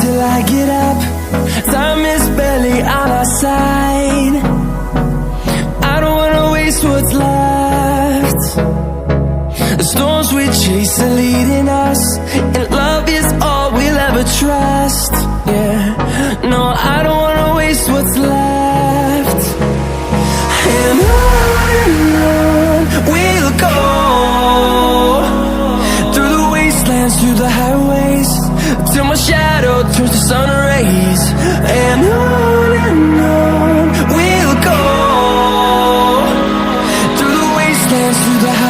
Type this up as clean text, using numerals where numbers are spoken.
till I get up. Time is barely on our side. I don't wanna waste what's left. The storms we chase are leading us, and love is all we'll ever trust. Yeah, no, I don't wanna waste what's left. And on we'll go, through the wastelands, through the highways, till my shadow turns to sun rays. And on we'll go, through the wastelands, through the highways.